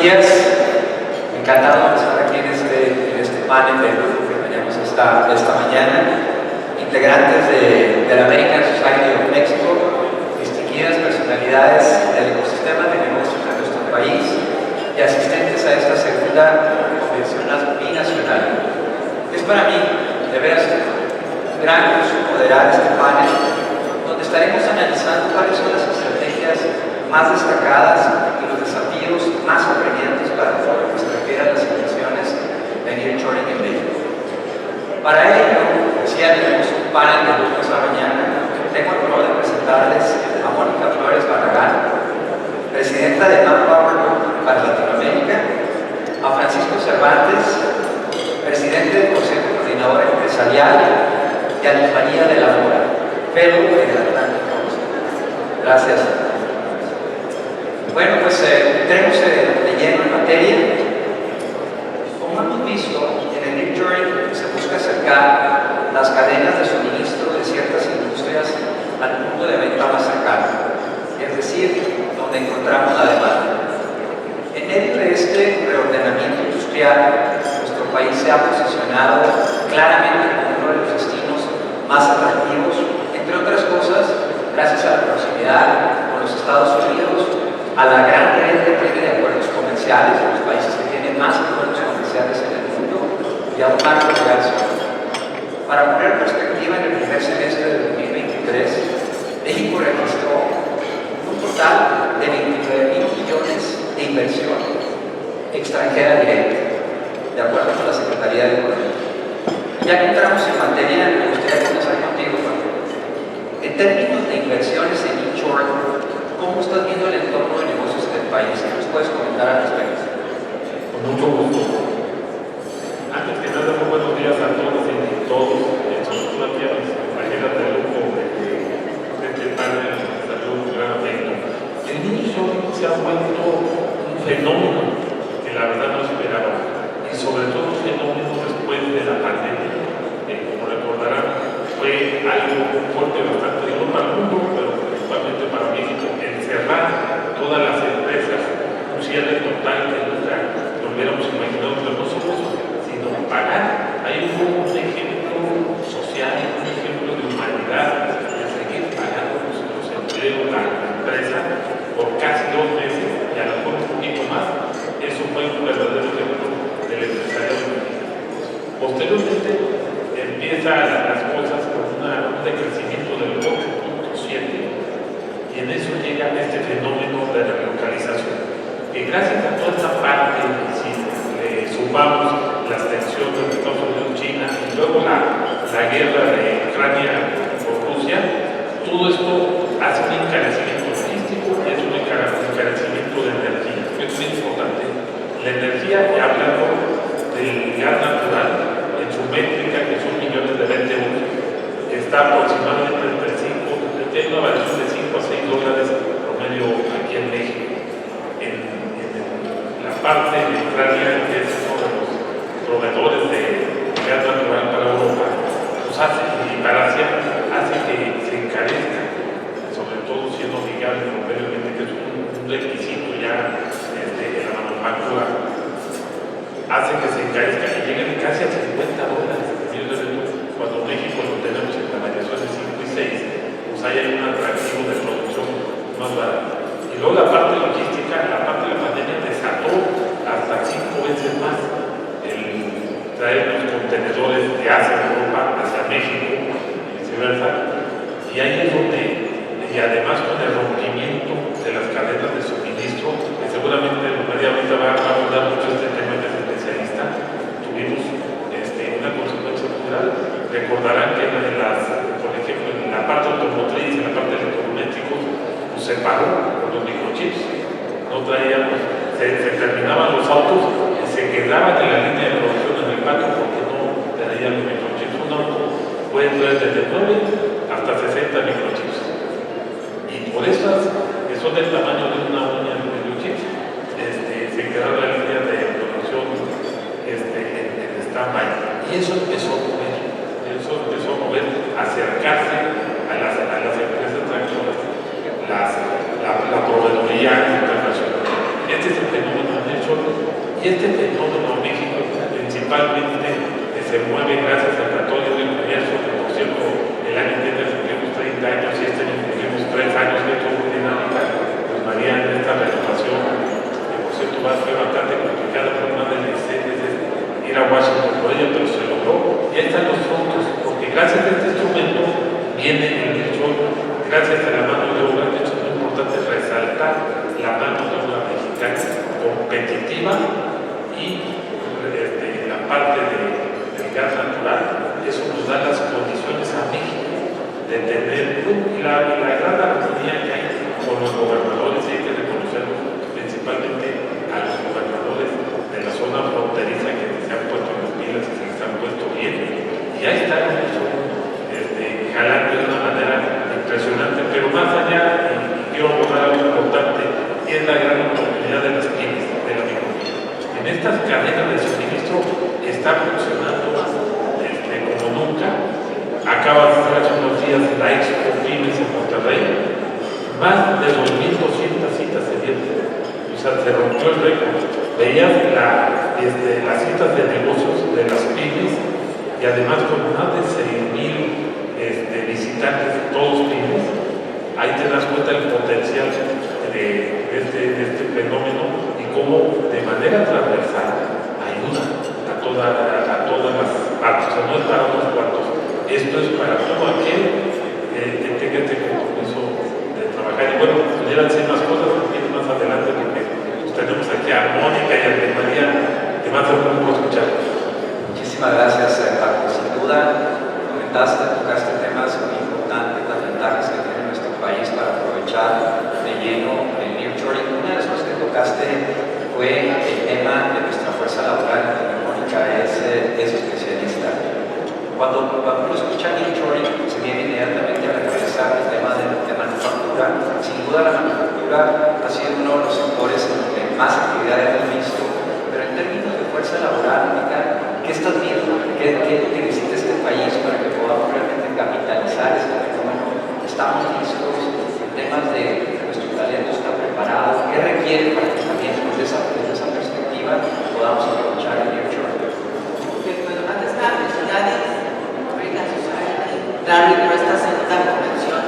días, encantado de estar aquí en este panel de lujo que tenemos esta mañana. Integrantes de la American Society of Mexico, distinguidas personalidades del ecosistema de negocios de nuestro país y asistentes a esta segunda convención binacional. Es para mí, de veras, un gran gusto moderar este panel, donde estaremos analizando cuáles son las estrategias más destacadas y los desafíos más apremiantes para todo lo que se refiere a las inversiones en nearshoring en México. Para ello, decía, tenemos un panel de lujo esta mañana. Tengo el honor de presentarles a Mónica Flores Barragán, presidenta de Manpower Group para Latinoamérica, a Francisco Cervantes, presidente del Consejo Coordinador Empresarial, y a Luis María de la Mora, fellow en el Atlantic Coast. Gracias. Bueno, pues entremos de lleno en materia. Como hemos visto, en el nearshoring se busca acercar las cadenas de suministro de ciertas industrias al punto de venta más cercano, es decir, donde encontramos la demanda. En medio de este reordenamiento industrial, nuestro país se ha posicionado claramente como uno de los destinos más atractivos, entre otras cosas, gracias a la proximidad con los Estados Unidos, a la gran red que tiene de acuerdos comerciales, de los países que tienen más acuerdos comerciales en el mundo, y a un marco legal sólido. Para poner perspectiva, en el primer semestre de 2023, México registró un total de 29,000 millones de inversión extranjera directa, de acuerdo con la Secretaría de Economía. Ya que entramos en materia, me gustaría comenzar contigo, Juan. En términos de inversiones en nearshoring, ¿cómo estás viendo el entorno de negocios del país? ¿Qué nos puedes comentar al respecto? Con mucho gusto. Antes que nada, muy buenos días a todos y todos. Sobre todo aquí a mis compañeras de lujo de este panel de salud, un gran afecto. El nearshoring se ha vuelto un fenómeno que la verdad no esperaba. Y sobre todo un fenómeno después de la pandemia. Como recordarán, fue algo fuerte bastante, no para el mundo, pero principalmente para México, encerrar todas las empresas, un cierre total que nunca lo hubiéramos imaginado, pero no solo eso, sino pagar. Ahí hubo un ejemplo social, un ejemplo de humanidad, de seguir pagando los empleos, la empresa, por casi 2 meses, y a lo mejor un poquito más. Eso fue un verdadero ejemplo del empresariado. Posteriormente, empiezan las cosas con un decrecimiento del 8.7%. Y en eso llega este fenómeno de relocalización. Y gracias a toda esta parte, si le sumamos las tensiones de Estados Unidos, China y luego la guerra de Ucrania por Rusia, todo esto hace un encarecimiento logístico y es un encarecimiento de energía. Es muy importante. La energía, hablando del gas natural, en su métrica, que son millones de BTU, está aproximadamente entre 5, tiene una variación de 5 a 6 dólares promedio aquí en México. En la parte de Ucrania, que es uno de los proveedores de gas natural para Europa, pues y para Asia, hace que se encarezca, sobre todo siendo amigable convenientemente, que es un requisito ya en la manufactura, hace que se encarezca y lleguen casi a 50 dólares. Cuando México lo tenemos en la variación de 5 y 6, pues hay un atractivo de producción más barato. Y luego la parte logística, la parte de la pandemia desató hasta 5 veces más el traer los contenedores de Asia, Europa, hacia México y viceversa. Y ahí es donde, y además con el rompimiento de las cadenas de suministro, que seguramente María ahorita va a abordar mucho este tema que es especialista, tuvimos una consecuencia cultural. Recordarán que por ejemplo, en la parte automotriz, en la parte de electrodomésticos, pues se paró por los microchips. No traíamos, se terminaban los autos y se quedaban en la línea de producción en el patio porque no traían los microchips. Un auto puede traer desde 9 hasta 60 microchips. Y por esas, que son del tamaño de una uña de microchips, se quedaba la línea de producción en stand-by. Y eso empezó a mover, acercarse a las empresas tractoras, la proveeduría internacional. Este es el fenómeno de hecho Y este fenómeno en México principalmente se mueve gracias al Tratado del Comercio, que por cierto el año que viene cumplimos 30 años y este año cumplimos 3 años, que es muy dinámica, pues María, en esta renovación, que por cierto va a ser bastante complicada por una de las series de ir a Washington por ella, pero se logró. Y ahí están los frutos, porque gracias a este instrumento viene el nearshoring, gracias a la mano de obra. De hecho, es muy importante resaltar la mano de obra mexicana competitiva y la parte del gas natural. Eso nos da las condiciones a México de tener la gran armonía que hay con los gobernadores, y hay que reconocerlos, principalmente a los gobernadores de la zona fronteriza que se han puesto en las pilas y se han puesto bien. Y ahí está eso, jalando de una manera impresionante, pero más allá, y quiero abordar algo importante, y es la gran oportunidad de las pymes, de la economía. En estas cadenas de suministro está funcionando como nunca. Acaba de ser hace unos días la Expo Pymes en Monterrey, más de 2.200 citas se dieron. O sea, se rompió el récord. Veías las citas de negocios de las pymes y además con más de 6.000 visitantes, todos pymes. Ahí te das cuenta del potencial de este fenómeno y cómo de manera transversal ayuda a todas las partes. O sea, no es para unos cuantos, esto es para todo aquel que tenga este compromiso de trabajar. Y bueno, pudieran ser más cosas más adelante, porque pues, tenemos aquí a Mónica y a María, que más de uno puedo escuchar. Muchísimas gracias, Paco. Sin duda, tocaste temas muy importantes, las ventajas que tiene nuestro país para aprovechar de lleno el nearshoring. Una de las cosas que tocaste fue el tema de nuestra fuerza laboral, donde Mónica es especialista. Cuando uno escucha nearshoring, se viene inmediatamente a la cabeza el tema de manufactura. Sin duda, la manufactura ha sido uno de los sectores en los que más actividades hemos visto, pero en términos de fuerza laboral, Mónica, ¿qué estás viendo? ¿Qué necesita este país para que podamos realmente capitalizar este fenómeno? ¿Estamos listos? ¿En temas de nuestro talento está preparado? ¿Qué requiere para que también desde esa perspectiva podamos aprovechar el nearshoring? Antes de las felicidades, American Society, Larry, por esta segunda convención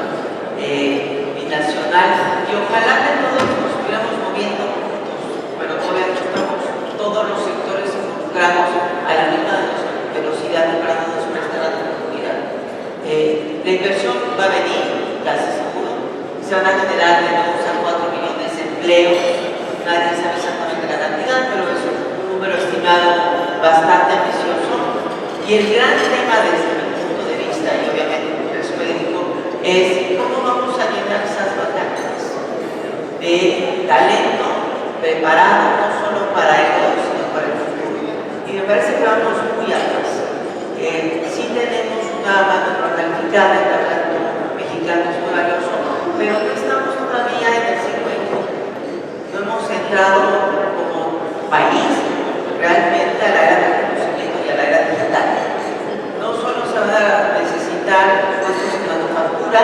binacional, y ojalá que todos nos estuviéramos moviendo juntos, pero todavía no estamos todos los sectores involucrados a la misma velocidad para no nos prestar la oportunidad. La inversión va a venir, casi seguro, se van a generar de 2 a 4 millones de empleos, nadie sabe exactamente la cantidad, pero es un número estimado bastante ambicioso. Y el gran tema desde mi punto de vista, y obviamente como médico, es cómo vamos a llenar esas vacantes de talento preparado no solo para el hoy, sino para el futuro. Y me parece que vamos muy atrás. Sí tenemos una mano calificada de talento mexicano, es muy valioso, pero no estamos todavía en el siglo XXI. No hemos entrado como país realmente a la era del conocimiento y a la era digital. No solo se van a necesitar puestos en manufactura,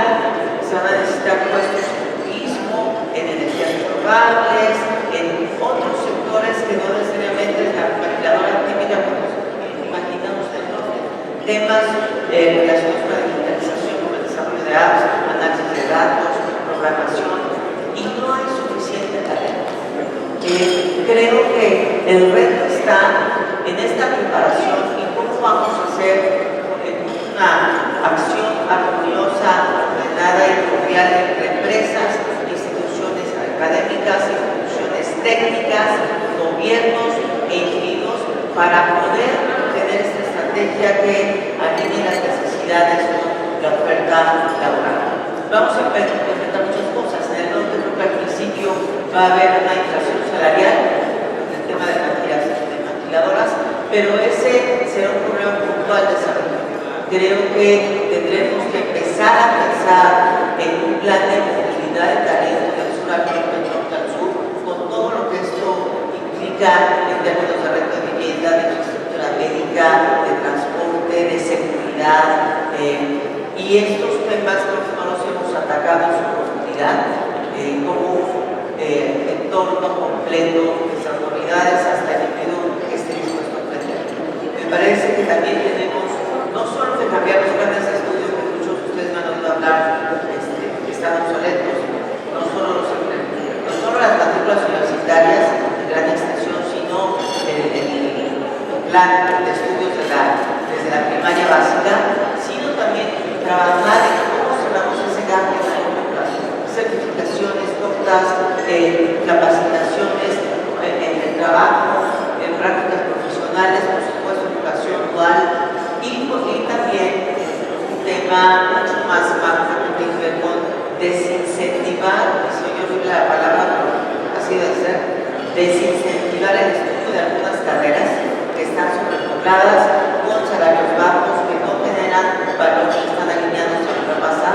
se van a necesitar puestos en turismo, en energías renovables, en otros sectores que no necesariamente la maquiladora típica como imaginamos del norte. Temas relacionados con la digitalización, con el desarrollo de apps, análisis de datos, programación, y no hay suficiente talento. Creo que el reto está en esta preparación y cómo vamos a hacer una acción armoniosa, ordenada y cordial entre empresas, instituciones académicas, instituciones técnicas, gobiernos e individuos para poder tener esta estrategia que alinee las necesidades con la oferta laboral. Vamos a enfrentar muchas cosas. En el norte creo que al principio va a haber una inflación salarial, el tema de maquiladoras, pero ese será un problema puntual de salud. Creo que tendremos que empezar a pensar en un plan de movilidad de talento del sur al norte, del norte al sur, con todo lo que esto implica en términos de reto de vivienda, de infraestructura médica, de transporte, de seguridad, y estos temas creo que no los hemos atacado en su profundidad, como un entorno completo, desde autoridades hasta el individuo parece que también tenemos no solo que cambiar los planes de estudio, que muchos de ustedes me han oído hablar, que están obsoletos, no solo las matrículas universitarias de gran extensión, sino el plan de estudios desde la primaria básica, sino también trabajar en cómo cerramos ese gap en las certificaciones, notas, capacitaciones en el trabajo, en prácticas profesionales, por supuesto, educación dual, y también un tema mucho más macro que tiene que ver con desincentivar, si yo digo la palabra, pero así debe ser, desincentivar el estudio de algunas carreras que están sobrepobladas, con salarios bajos, que no generan valores que están alineados a lo que pasa,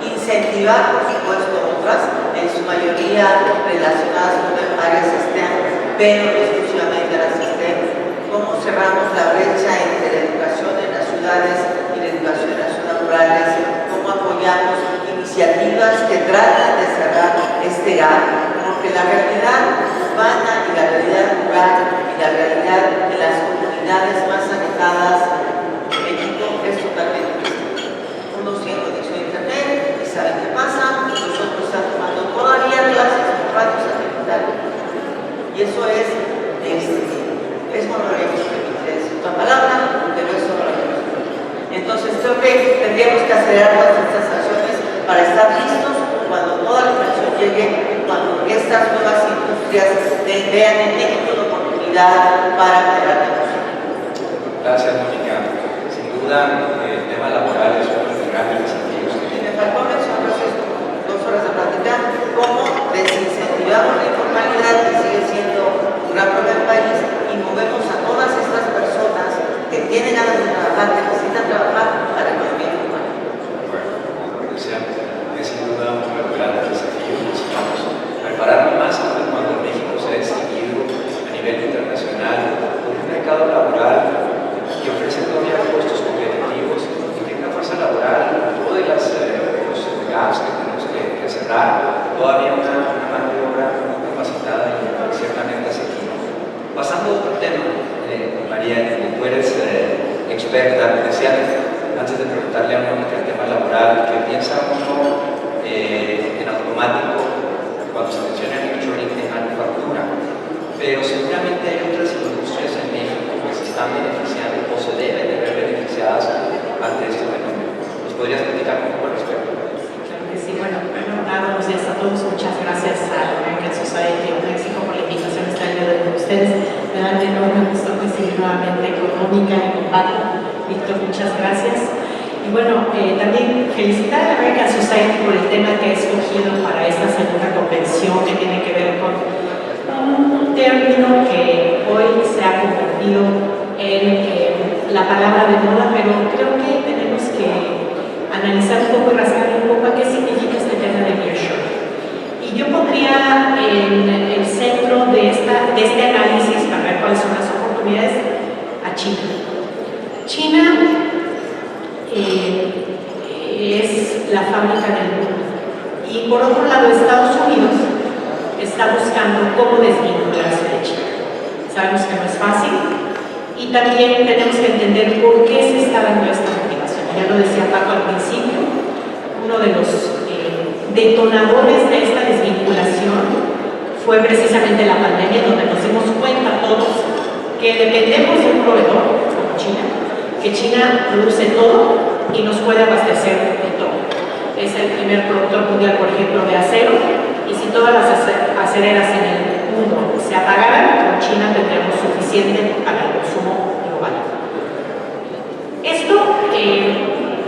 incentivar, por supuesto, otras, en su mayoría relacionadas con áreas STEM, pero exclusivamente las STEM. Cómo cerramos la brecha entre la educación en las ciudades y la educación en las zonas rurales, cómo apoyamos iniciativas que tratan de cerrar este gap, porque la realidad urbana y la realidad rural y la realidad de las comunidades más alejadas de México es totalmente distinta. Unos tienen conexión a internet y saben qué pasa, los otros están tomando todavía clases con radio satelital, y eso es monorealismo, es otra palabra, pero es monorealismo. Entonces creo que tendríamos que acelerar todas estas acciones para estar listos cuando toda la inversión llegue, cuando estas nuevas industrias vean en México una oportunidad para generar negocio. Gracias, Mónica. Sin duda, el tema laboral es uno de los grandes desafíos que tiene. Me faltó mencionar 2 horas de plática, cómo desincentivamos la informalidad, que sigue siendo un gran problema del país, y movemos a todas estas personas que tienen ganas de trabajar, que necesitan trabajar, a la economía informal. Bueno, es sin duda uno de los grandes desafíos. Necesitamos prepararnos más cuando México se ha distinguido a nivel internacional por un mercado laboral que ofrece todavía puestos competitivos y tiene una fuerza laboral, todos los gaps que tenemos que cerrar, todavía una mano de obra muy capacitada y ciertamente asequible. Pasando a otro tema, María, tú eres experta, decía antes de preguntarle a Mónica el tema laboral, que piensa uno en automático cuando se menciona el nearshoring en manufactura, pero seguramente hay otras industrias en México que se están beneficiando o se deben de ver beneficiadas ante este fenómeno. ¿Nos podrías platicar un poco al respecto? Claro que sí. Bueno, buenos días a todos. Muchas gracias a American Society of Mexico por la invitación a estar el día de ustedes. Me da un enorme gusto coincidir nuevamente con Mónica y con Paco. Víctor, muchas gracias. Y bueno, también felicitar a la American Society por el tema que ha escogido para esta segunda convención, que tiene que ver con un término que hoy se ha convertido en la palabra de moda, pero creo que tenemos que analizar un poco y rascar un poco a qué significa este tema de nearshoring. Y yo pondría en el centro de este análisis, para ver cuáles son las oportunidades, a China. China es la fábrica del mundo. Y por otro lado, Estados Unidos está buscando cómo desvincularse de China. Sabemos que no es fácil y también tenemos que entender por qué se está dando esta motivación. Ya lo decía Paco al principio, uno de los detonadores de esta desvinculación fue precisamente la pandemia, donde nos dimos cuenta todos que dependemos de un proveedor como China, que China produce todo y nos puede abastecer de todo. Es el primer productor mundial, por ejemplo, de acero, y si todas las acereras en el mundo se apagaran, con China tendríamos suficiente para el consumo global. Esto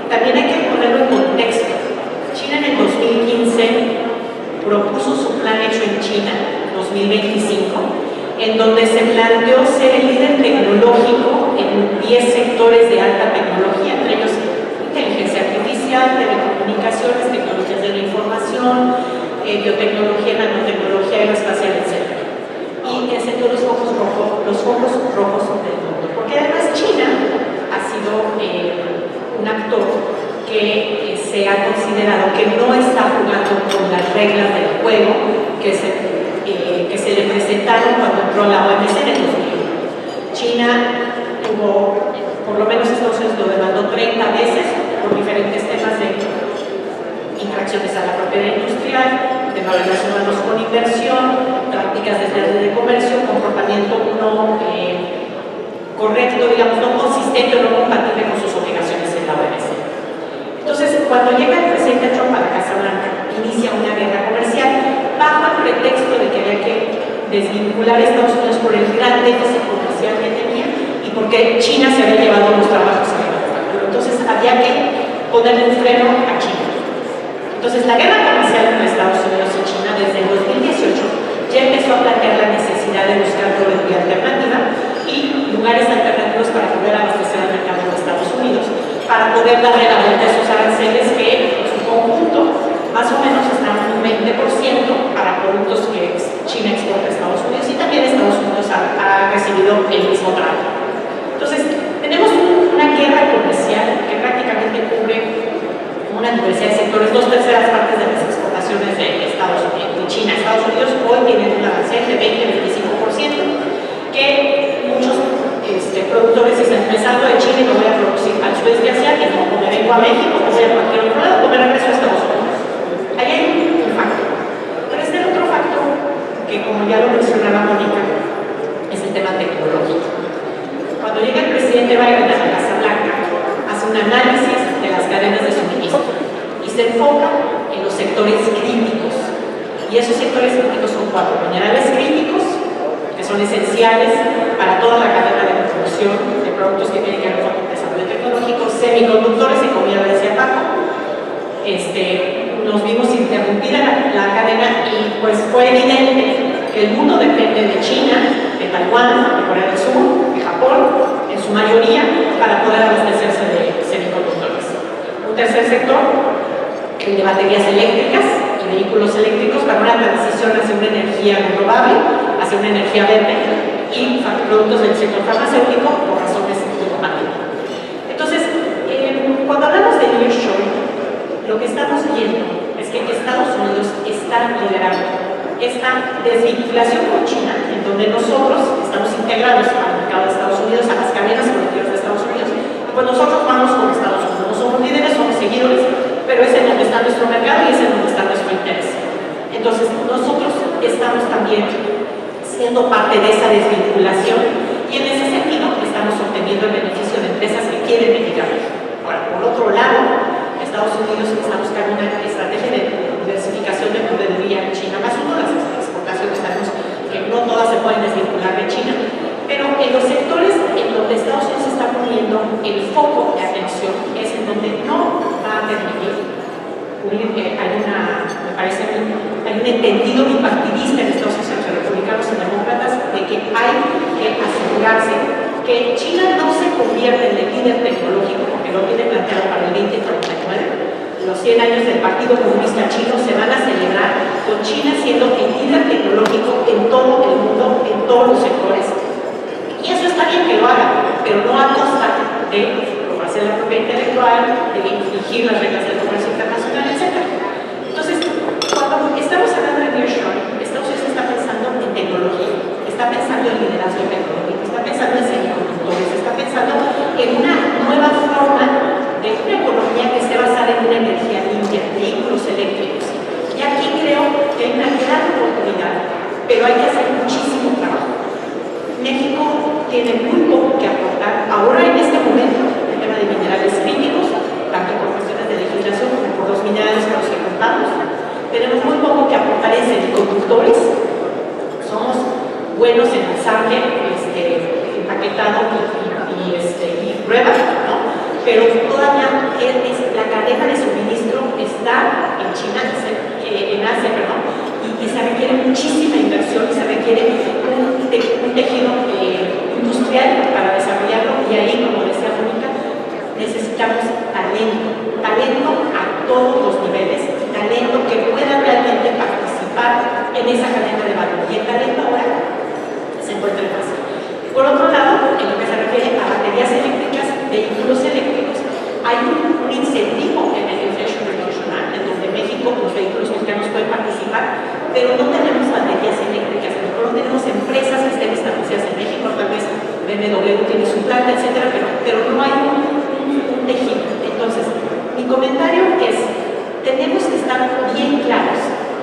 también hay que ponerlo en contexto. China en el 2015 propuso su plan hecho en China, 2025, en donde se planteó ser el líder tecnológico en 10 sectores de alta tecnología, entre ellos inteligencia artificial, telecomunicaciones, tecnologías de la información, biotecnología, nanotecnología, aeroespacial, etc. Y ese todos los focos rojos del mundo. Porque además China ha sido un actor que se ha considerado que no está jugando con las reglas del juego que se le presentaron cuando entró a la OMC en el 2001. China tuvo a veces por diferentes temas de infracciones a la propiedad industrial, temas relacionados con inversión, prácticas desleales de comercio, comportamiento no correcto, digamos, no consistente o no compatible con sus obligaciones en la OMC. Entonces, cuando llega el presidente Trump a la Casa Blanca, inicia una guerra comercial bajo el pretexto de que había que desvincular a Estados Unidos por el gran déficit comercial que tenía y porque China se había llevado los trabajos en la manufactura. Entonces, había que ponerle un freno a China. Entonces, la guerra comercial entre Estados Unidos y China desde el 2018 ya empezó a plantear la necesidad de buscar proveeduría alternativa y lugares alternativos para poder abastecer al mercado de Estados Unidos, para poder darle la vuelta a esos aranceles que en su conjunto más o menos están un 20% para productos que China exporta a Estados Unidos y también Estados Unidos ha recibido el mismo trato. Entonces, tenemos una guerra comercial que prácticamente cubre una diversidad de sectores, 2/3 partes de las exportaciones de China a Estados Unidos hoy tienen un arancel de 20-25%, que muchos productores dicen, me salgo de China y me voy a producir al sudeste asiático, o me vengo a México, o voy a cualquier otro lado, o me regreso a Estados Unidos. Ahí hay un factor. Pero este otro factor, que como ya lo mencionaba Mónica, es el tema tecnológico. Cuando llega el presidente Biden a la Casa Blanca, hace un análisis de las cadenas de suministro y se enfoca en los sectores críticos. Y esos sectores críticos son 4: minerales críticos, que son esenciales para toda la cadena de producción de productos que tienen que ver con el desarrollo tecnológico, semiconductores, y como ya lo decía Paco, nos vimos interrumpida la cadena y pues fue evidente que el mundo depende de China, de Taiwán, de Corea del Sur, de Japón, en su mayoría, para poder abastecerse de semiconductores. Un tercer sector, el de baterías eléctricas y vehículos eléctricos para una transición hacia una energía renovable, hacia una energía verde, y productos del sector farmacéutico por razones climáticas. Entonces, cuando hablamos de nearshoring, lo que estamos viendo es que Estados Unidos está liderando esta desvinculación con China, en donde nosotros estamos integrados al mercado de Estados Unidos, a las cadenas productivas de Estados Unidos, y pues nosotros vamos con Estados Unidos, no somos líderes, somos seguidores, pero es en donde está nuestro mercado y es en donde está nuestro interés. Entonces, nosotros estamos también siendo parte de esa desvinculación y en ese sentido estamos obteniendo el beneficio de empresas que quieren venir a México. Ahora, por otro lado, Estados Unidos está buscando una estrategia de diversificación de proveeduría en China, más uno de las exportaciones. Sabemos que no todas se pueden desvincular de China, pero en los sectores en donde Estados Unidos está poniendo el foco de atención es en donde no va a permitir, me parece a mí, hay un entendido bipartidista en Estados Unidos entre republicanos y demócratas de que hay que asegurarse que China no se convierta en el líder tecnológico, porque lo tiene planteado para el 2039. Los 100 años del Partido Comunista Chino se van a celebrar con China siendo el líder tecnológico en todo el mundo, en todos los sectores. Y eso está bien que lo haga, pero no a costa de robarse la propiedad intelectual, de infringir las reglas del comercio internacional, etc. Entonces, cuando estamos hablando de nearshoring, Estados Unidos está pensando en tecnología, está pensando en liderazgo tecnológico, está pensando en semiconductores, está pensando en una nueva forma de una economía que esté basada en una energía limpia, vehículos eléctricos. Y aquí creo que hay una gran oportunidad, pero hay que hacer muchísimo trabajo. México tiene muy poco que aportar ahora en este momento en el tema de minerales críticos, tanto por cuestiones de legislación como por los minerales con los que contamos. Tenemos muy poco que aportar en semiconductores. Somos buenos en ensamble, empaquetado y prueba, ¿no? Pero todavía la cadena de suministro está en China, en Asia, perdón, y se requiere muchísima inversión y se requiere un tejido industrial para desarrollarlo, y ahí, como decía Mónica, necesitamos talento a todos los niveles, talento que pueda realmente participar en esa cadena de valor, y el talento ahora se encuentra en Asia. Por otro lado, en lo que se refiere a baterías eléctricas, vehículos eléctricos, hay un incentivo en el Inflation Reduction Act, en donde México, los vehículos mexicanos pueden participar, pero no tenemos baterías eléctricas, no tenemos empresas que estén establecidas en México, tal vez BMW tiene su planta, etcétera, pero no hay un tejido.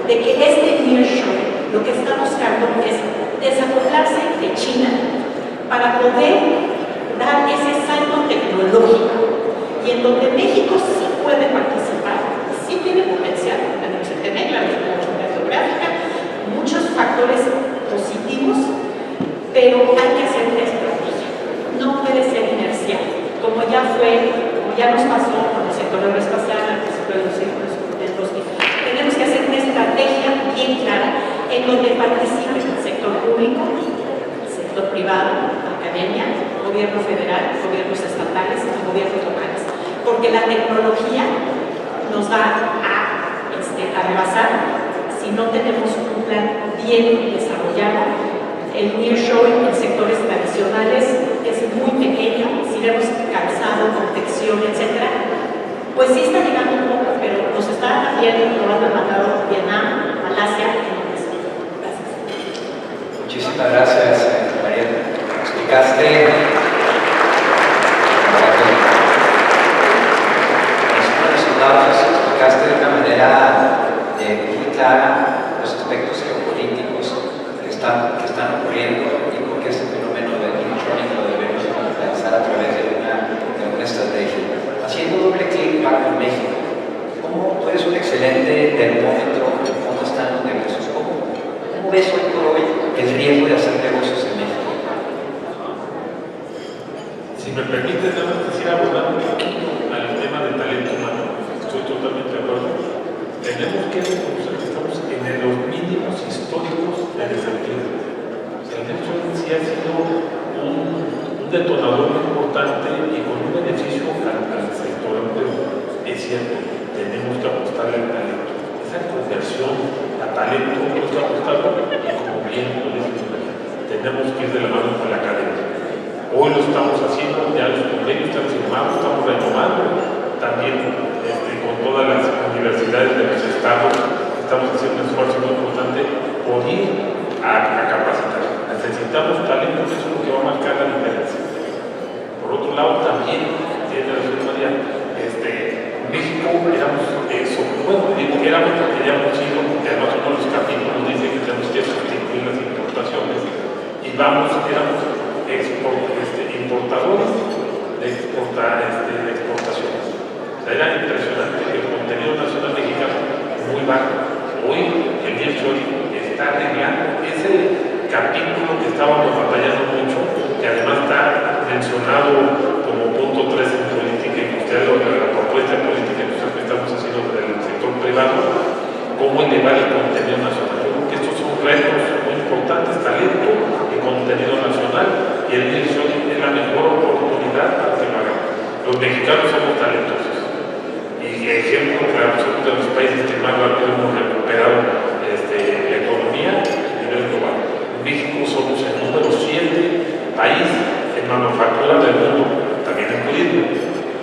de que este nearshoring lo que está buscando es desacoplarse de China para poder dar ese salto tecnológico y en donde México sí puede participar, sí tiene potencial, tenemos el TEMEC, la región geográfica, muchos factores positivos, pero hay que hacer una estrategia, no puede ser inercial, como ya nos pasó con el sector aeroespacial, al principio de los ciclos de 2000. Tenemos que hacer una estrategia bien clara en donde participe el sector público, el sector privado, academia, gobierno federal, gobiernos estatales y gobiernos locales, porque la tecnología nos va a rebasar si no tenemos un plan bien desarrollado. El nearshoring en sectores tradicionales es muy pequeño, si vemos calzado, confección, etc., pues sí está llegando un poco, pero nos está también robando el mandado Vietnam, Malasia y Indonesia. Gracias. Muchísimas gracias, Mariana. Explicaste de una manera muy clara los aspectos geopolíticos que están ocurriendo y por qué ese fenómeno del nearshoring lo debemos analizar a través de una estrategia. Haciendo doble clic con México, tú eres un excelente termómetro de cómo están los negocios. ¿Cómo ves hoy por hoy el riesgo de hacer negocios en México? Si me permite, quisiera abordar un poquito al tema del talento humano. Estoy totalmente de acuerdo. Tenemos que reconocer que estamos en los mínimos históricos de desempleo. El nearshoring sí ha sido un detonador muy importante y con un beneficio al sector empleo. Es cierto, tenemos que apostarle al talento. Esa conversión a talento tenemos que apostarlo y como bien lo dice, tenemos que ir de la mano con la academia. Hoy lo estamos haciendo, ya los convenios están firmados, estamos retomando también con todas las universidades de los estados, estamos haciendo un esfuerzo muy importante por ir a capacitar. Necesitamos talento, eso es lo que va a marcar la diferencia. Por otro lado, también, tiene razón María, México éramos porque hayamos sido, porque además uno de los capítulos dice que tenemos que sustituir las importaciones y éramos importadores de exportaciones. O sea, era impresionante el contenido nacional mexicano muy bajo. Hoy el nearshoring está arreglando ese capítulo que estábamos batallando mucho, que además está mencionado como punto 3 en política industrial o en la propuesta de política industrial que estamos haciendo del sector privado, cómo elevar el contenido nacional. Yo creo que estos son retos muy importantes, talento y contenido nacional, y el nearshoring es la mejor oportunidad para que lo hagamos. Los mexicanos somos talentosos. Y ejemplo, claro, somos de los países que más rápido hemos recuperado la economía a nivel global. En México somos el número 7 país en manufactura del mundo, también en turismo.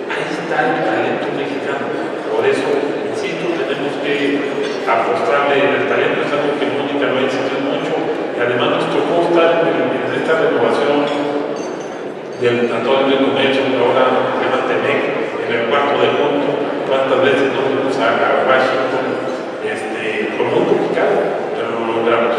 Ahí está el talento mexicano. Por eso, insisto, tenemos que apostarle el talento, es algo que Mónica lo ha insistido mucho, y además nos tocó estar en esta renovación del Tratado de Comercio, que ahora se llama TEMEC, en el 4 de junio. ¿Cuántas veces nos fuimos a Washington? Fue muy complicado, pero lo logramos.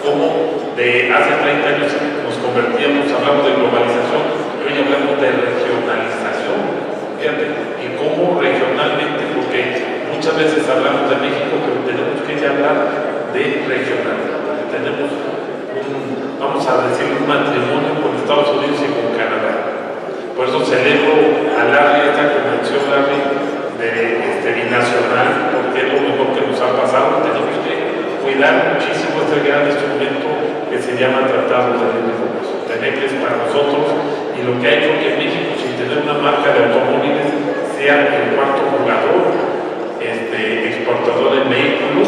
Como de hace 30 años nos convertíamos, hablamos de globalización, y hoy hablamos de regionalización. Fíjate, y cómo regionalmente, porque muchas veces hablamos de México, pero tenemos que ya hablar de regional. Tenemos vamos a decir, un matrimonio con Estados Unidos y con Canadá. Por eso celebro a Larry, esta convención Larry, binacional, porque es lo mejor que nos ha pasado. Tenemos que cuidar muchísimo este gran instrumento que se llama Tratado de Libre Comercio. TEMEC para nosotros, y lo que ha hecho que México, sin tener una marca de automóviles, sea el cuarto jugador exportador de vehículos,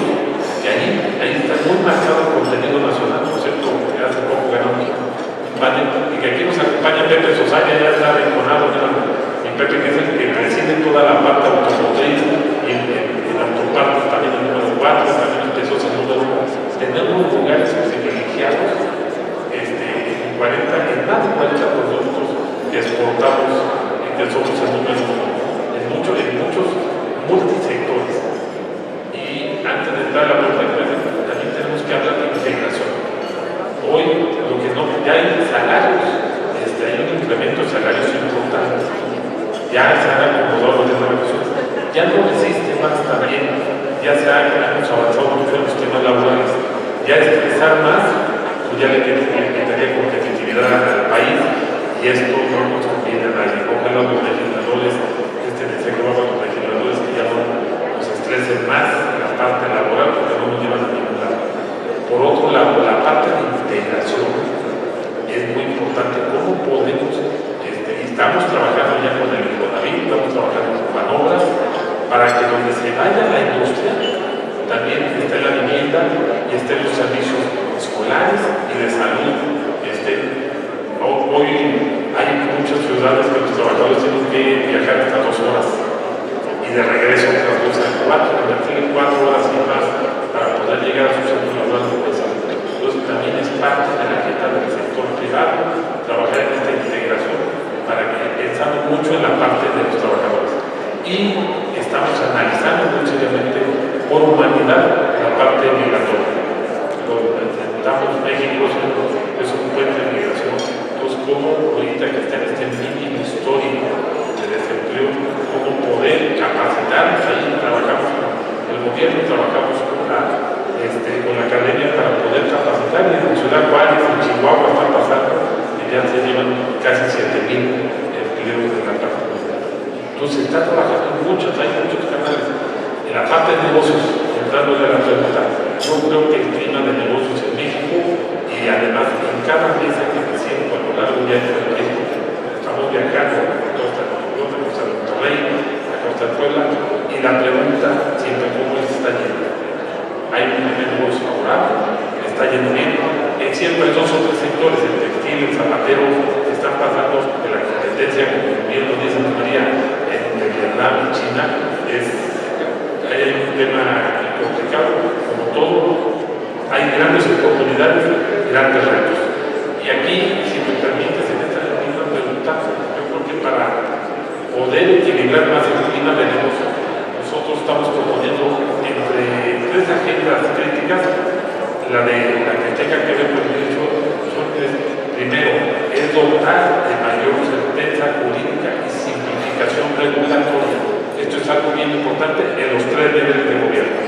que ahí está muy marcado el contenido nacional. Por cierto, que hace poco ganamos un panel, y que aquí nos acompaña Pepe Sosaya, ya está arrinconado, y Pepe, que es el que preside toda la parte automotriz, y en autopartes también el número 4, también empezó el número 1. Tenemos lugares privilegiados en más de 40 productos que exportamos, y que somos el número 1 en muchos multisectores. Y antes de entrar a la pregunta, ya hay salarios, hay un incremento de salarios importante, ya se han acomodado de negocios, ya no existe más también, ya hemos avanzado mucho en los temas laborales, ya estresar más, pues ya le quitaría competitividad al país y esto no nos conviene a nadie. Ojalá los legisladores, decía que vamos a los legisladores que ya no nos estresen más en la parte laboral porque no nos llevan a ningún lado. Por otro lado, la parte de integración es muy importante. ¿Cómo podemos? Estamos trabajando ya con el Infonavit, estamos trabajando con Banobras, para que donde se vaya la industria también esté la vivienda y estén los servicios escolares y de salud. Hoy hay muchas ciudades que los trabajadores tienen que viajar hasta 2 horas y de regreso otras 2 a 4, tienen 4 horas y más para poder llegar a sus centros laborales de salud. Entonces también es parte de la agenda del sector privado trabajar en esta integración para que pensamos mucho en la parte de los trabajadores. Y estamos analizando muy seriamente por humanidad la parte migratoria. México es un puente de migración. Entonces, ¿cómo ahorita que está en este mínimo histórico de desempleo, cómo poder capacitarnos? Ahí trabajamos con el gobierno, trabajamos con la academia para poder capacitar. Y en Ciudad Juárez, en Chihuahua, está pasando y ya se llevan casi 7,000 empleos de la parte. Entonces, está trabajando hay muchos canales. En la parte de negocios, entrándole a la pregunta, yo creo que el clima de negocios en México y además en cada mesa que me siento a lo largo de México, estamos viajando a Costa de Monterrey, a Costa de Puebla, y la pregunta siempre cómo está yendo. Hay un negocio favorable, está yendo bien. Siempre hay 2 o 3 sectores, el textil, el zapatero, están pasando de la competencia, como bien lo dice María, entre Vietnam y China, hay un tema complicado, como todo, hay grandes oportunidades, grandes retos. Y aquí, si me permites, en esta misma pregunta, yo creo que para poder equilibrar más el clima de negocio, nosotros estamos proponiendo entre 3 agendas críticas, la que tenga que ver con el derecho, son 3. Primero, es dotar de mayor certeza jurídica y simplificación regulatoria. Esto es algo bien importante en los 3 niveles de gobierno,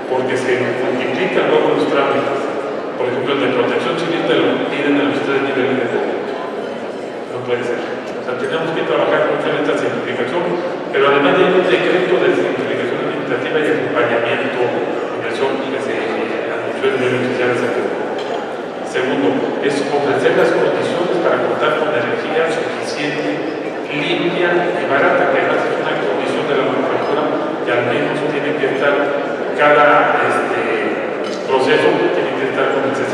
porque se multiplican luego los trámites. Por ejemplo, el de protección civil te lo piden a los 3 niveles de gobierno. No puede ser. O sea, tenemos que trabajar mucho en esta simplificación, pero además hay un decreto de simplificación administrativa y acompañamiento que se anunció en el oficial de salud. Segundo, es ofrecer las condiciones para contar con energía suficiente, limpia y barata, que además es una condición de la manufactura que al menos tiene que estar, cada proceso tiene que estar con el 60%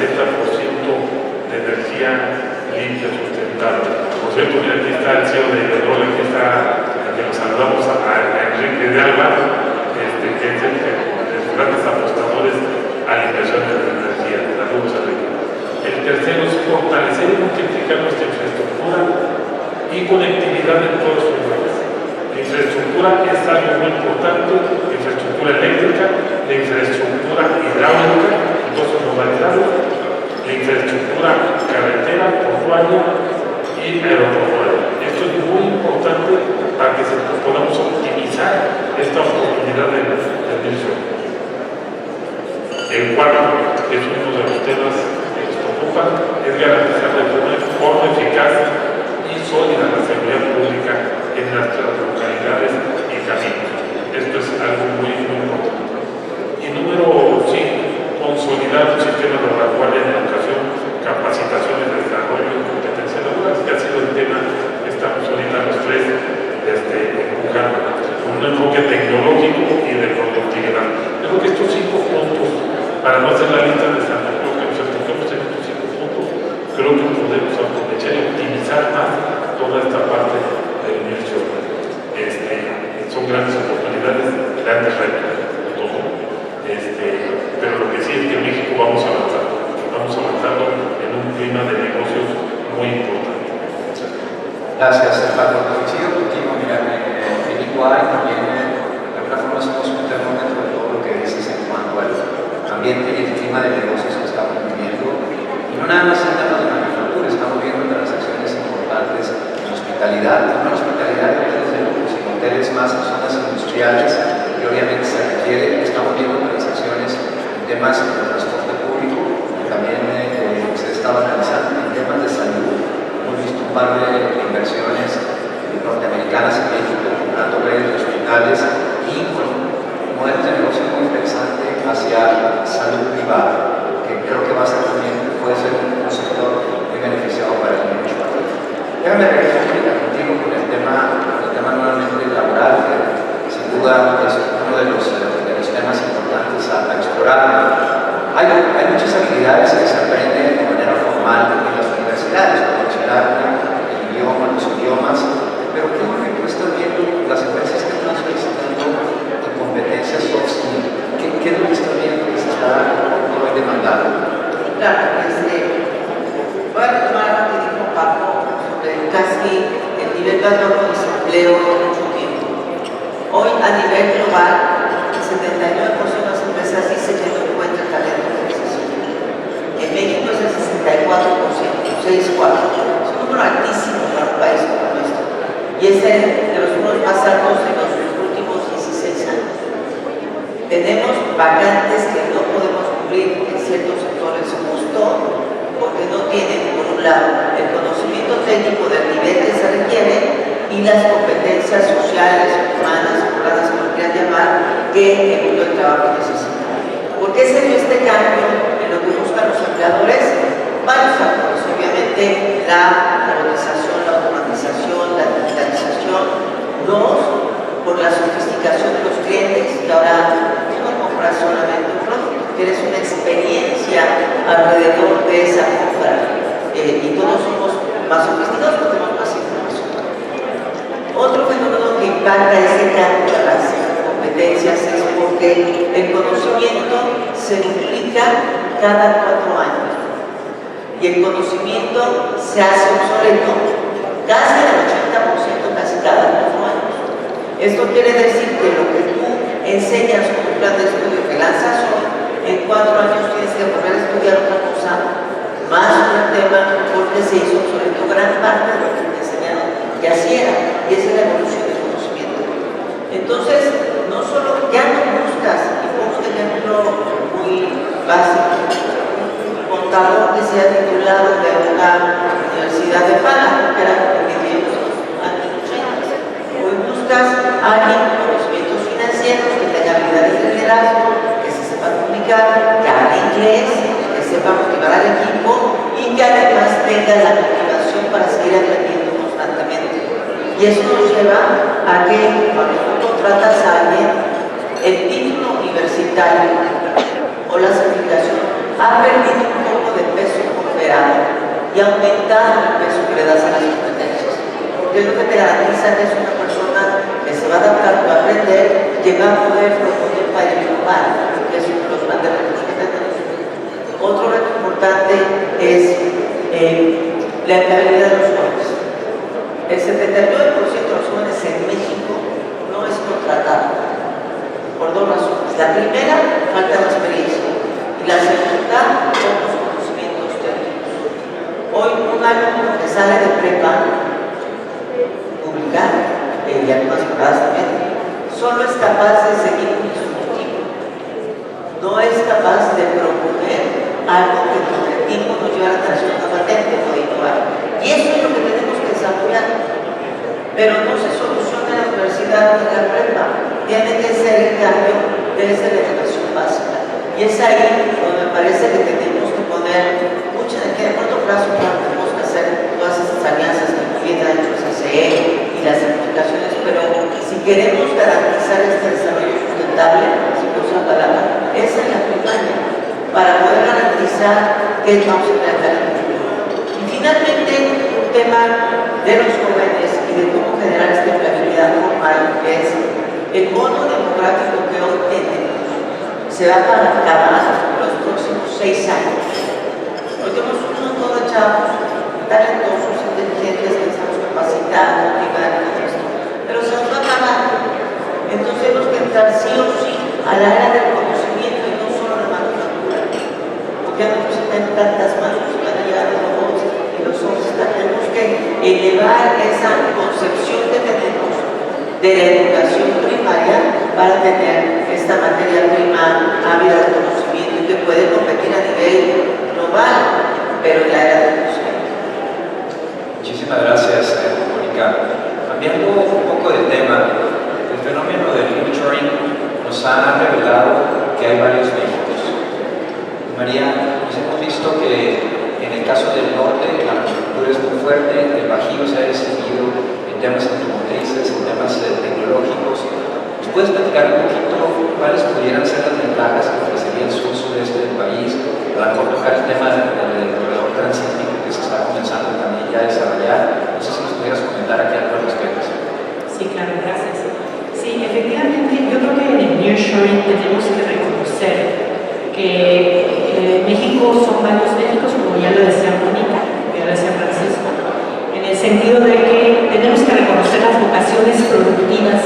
de energía limpia, sustentable. Por cierto, mira, aquí está el CEO de Iberdrola, aquí está, que nos saludamos a Enrique de Alba, que es el de los grandes apostadores a la inversión de la energía. Saludos, Enrique. El tercero es fortalecer y multiplicar nuestra infraestructura y conectividad en todos sus lugares. La infraestructura es algo muy importante, la infraestructura eléctrica, la infraestructura hidráulica, en todas sus modalidades, la infraestructura carretera, portuaria y aeroportuaria. Esto es muy importante para que podamos optimizar esta oportunidad de inversión. El cuarto, que es uno de los temas que nos preocupan, es garantizar de forma eficaz y sólida la seguridad pública en nuestras localidades y caminos. Esto es algo muy, muy importante. Y número 5, consolidar un sistema de vanguardia en educación, capacitación y desarrollo de competencias laborales, que ha sido el tema que estamos ahorita los 3 empujando, con un enfoque tecnológico y de productividad. Yo creo que estos 5 puntos, para no hacer la lista de Santa Cruz, que nos enfocamos en estos 5 puntos, creo que podemos aprovechar y optimizar más toda esta parte de la inversión. Son grandes oportunidades, grandes retos, pero lo que sí es que en México vamos avanzando en un clima de negocios muy importante. Gracias, Pablo. Coincido contigo, mira, en Iguay también de alguna forma somos un termómetro de todo lo que dices en cuanto al ambiente y el clima de negocios que estamos viviendo, y no nada más en temas de manufactura, hospitalidad, no la hospitalidad de hoteles de lujo, sino hoteles más en zonas industriales, y obviamente se requiere, estamos viendo transacciones en temas de transporte público, también se estaba analizando en temas de salud. Hemos visto un par de inversiones norteamericanas en México, comprando redes de hospitales y con modelos de negocio muy interesante hacia salud privada, que creo que va a ser también, puede ser un sector muy beneficiado para el medio. Déjame regresar contigo con el tema nuevamente laboral, que sin duda es uno de los temas importantes a explorar. Hay muchas habilidades que se aprenden de manera formal en las universidades, para mencionar el idioma, los idiomas, pero ¿qué es lo que tú estás viendo las empresas que están solicitando en competencias soft skill? ¿Qué es lo que estás viendo que se está hoy demandando? Claro, voy a retomar lo que dijo Paco sobre casi el nivel más bajo de desempleo de mucho tiempo. Hoy, a nivel global, el 79% de las empresas dicen que no encuentran talento que necesitan. En México es el 64%, 6,4%. Es un número altísimo para un país como el nuestro. Y es de los números más altos de los últimos 16 años. Tenemos vacantes que no podemos cubrir en ciertos sectores justo porque no tienen, por un lado, el conocimiento técnico del nivel que se requiere y las competencias sociales, humanas, las que lo quieran llamar, que el mundo del trabajo necesita. ¿Por qué se dio este cambio en lo que buscan los empleadores? Varios factores, obviamente la robotización, la automatización, la digitalización. Dos, por la sofisticación de los clientes, que ahora no compras solamente un producto, tienes una experiencia alrededor de esa compra, y todos somos más sofisticados porque tenemos más información. Otro fenómeno que impacta ese cambio de las competencias es porque el conocimiento se duplica cada 4 años y el conocimiento se hace obsoleto casi el 80%, casi cada 4 años. Esto quiere decir que lo que tú enseñas con un plan de estudio que lanzas hoy, en 4 años tienes que volver a estudiar otra cosa, más un tema, porque se hizo obsoleto gran parte de lo que te enseñaron, que así era, y esa es la evolución del conocimiento. Entonces, no solo ya no buscas, y pongo un ejemplo muy básico, un contador que sea titulado de una universidad de paga, que era lo que vivimos en los años 80. Hoy buscas a alguien con conocimientos financieros, que tenga habilidades de liderazgo, que se sepa comunicar, que hable inglés, que sepa motivar al equipo y que además tenga la motivación para seguir aprendiendo constantemente. Y eso nos lleva a que cuando tú contratas a alguien, el título universitario o la certificación ha perdido un poco de peso comparado y ha aumentado el peso que le das a las competencias. Porque es lo que te garantiza que es una persona que se va a adaptar a aprender, que va a poder proponer para el global, que es uno de los grandes retos que tenemos. Otro reto importante es la empleabilidad de los jóvenes. El 79% de los jóvenes en México no es contratado por 2 razones. La primera, falta de experiencia, y la segunda, pocos conocimientos técnicos. Hoy un alumno que sale de prepa pública, y algunas privadas también, solo es capaz de seguir un instructivo, no es capaz de proponer algo que el objetivo nos lleva a la creación de una patente o de innovar. Y eso es lo que tenemos que desarrollar. Pero no se soluciona en la universidad ni en la prepa. Tiene que ser el cambio desde la educación básica. Y es ahí donde me parece que tenemos que poner mucha energía. A corto plazo, claro, tenemos que hacer todas esas alianzas que muy bien ha hecho el CCE y las certificaciones, pero si queremos garantizar este desarrollo sustentable, si no usa la palabra, es en la primaria, para poder garantizar que vamos a tener en el futuro. Y finalmente, un tema de los jóvenes y de cómo generar esta empleabilidad formal, que es el bono demográfico que hoy tenemos, se va a acabar los próximos 6 años. Hoy tenemos un montón de chavos talentosos, inteligentes, que estamos capacitando, motivando, pero se nos va a acabar. Entonces tenemos que entrar sí o sí a la era del conocimiento y no solo la manufactura, porque ya no se tienen tantas manos, van a llegar los robots y los hombres, tenemos que elevar esa concepción que tenemos de la educación primaria para tener esta materia prima ávida de conocimiento y que puede competir a nivel global, pero en la era del conocimiento. Muchísimas gracias, Mónica. Cambiando un poco de tema, el fenómeno del nearshoring nos ha revelado que hay varios Méxicos. María, pues hemos visto que en el caso del norte la manufactura es muy fuerte, el Bajío se ha distinguido en temas automotrices, en temas tecnológicos. ¿Nos puedes platicar un poquito cuáles pudieran ser las ventajas que ofrecería el sur-sureste del país? A lo mejor tocar el tema del corredor transísmico que se está comenzando también ya a desarrollar. No sé si nos pudieras comentar aquí algo al respecto. Sí, claro, gracias. Sí, efectivamente, yo creo que en el nearshoring tenemos que reconocer que México son varios Méxicos, como ya lo decía Mónica, ya lo decía Francisco, en el sentido de que tenemos que reconocer las vocaciones productivas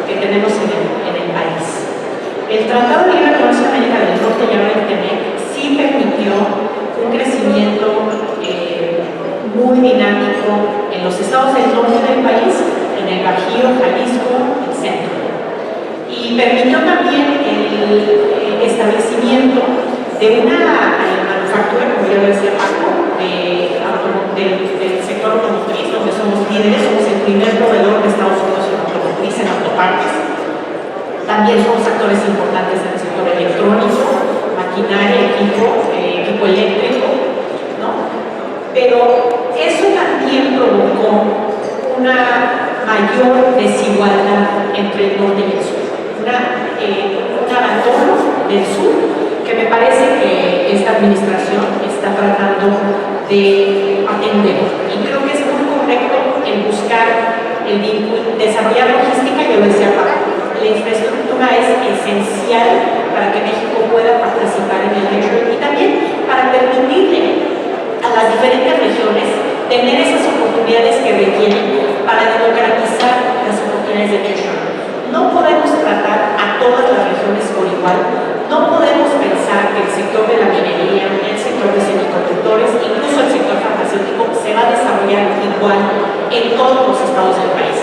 que tenemos en el país. El Tratado de Libre Comercio de América del Norte y ahora el TEMEC sí permitió un crecimiento muy dinámico en los estados del norte del país, en el Bajío, Jalisco, el centro. Y permitió también el establecimiento de una manufactura, como ya lo decía Paco, del sector automotriz, donde somos líderes, somos el primer proveedor de Estados Unidos en automotriz, en autopartes. También somos actores importantes en el sector electrónico, maquinaria, equipo eléctrico, ¿no? Pero eso también provocó una mayor desigualdad entre el norte y el sur, un abandono del sur que me parece que esta administración está tratando de atender. Y creo que es muy correcto el buscar el vínculo, desarrollar logística, yo decía, la infraestructura es esencial para que México pueda participar en el nearshoring y también para permitirle a las diferentes regiones tener esas oportunidades que requieren para democratizar las oportunidades de nearshoring. No podemos tratar a todas las regiones por igual, no podemos pensar que el sector de la minería, el sector de semiconductores, incluso el sector farmacéutico se va a desarrollar igual en todos los estados del país.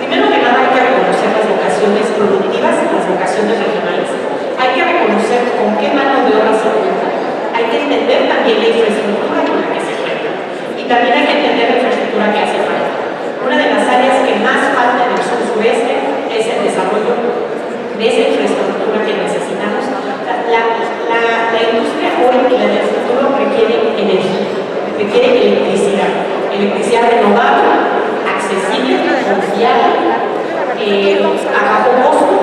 Primero que nada hay que reconocer las vocaciones productivas, las vocaciones regionales. Hay que reconocer con qué mano de obra se cuenta. Hay que entender también la infraestructura con la que se cuenta. Y también hay que entender la infraestructura que hace falta. Una de las áreas que más falta en el sur-sureste es el desarrollo de esa infraestructura que necesitamos. La industria hoy y la del futuro requiere energía, requiere electricidad renovable, accesible, confiable, a bajo costo,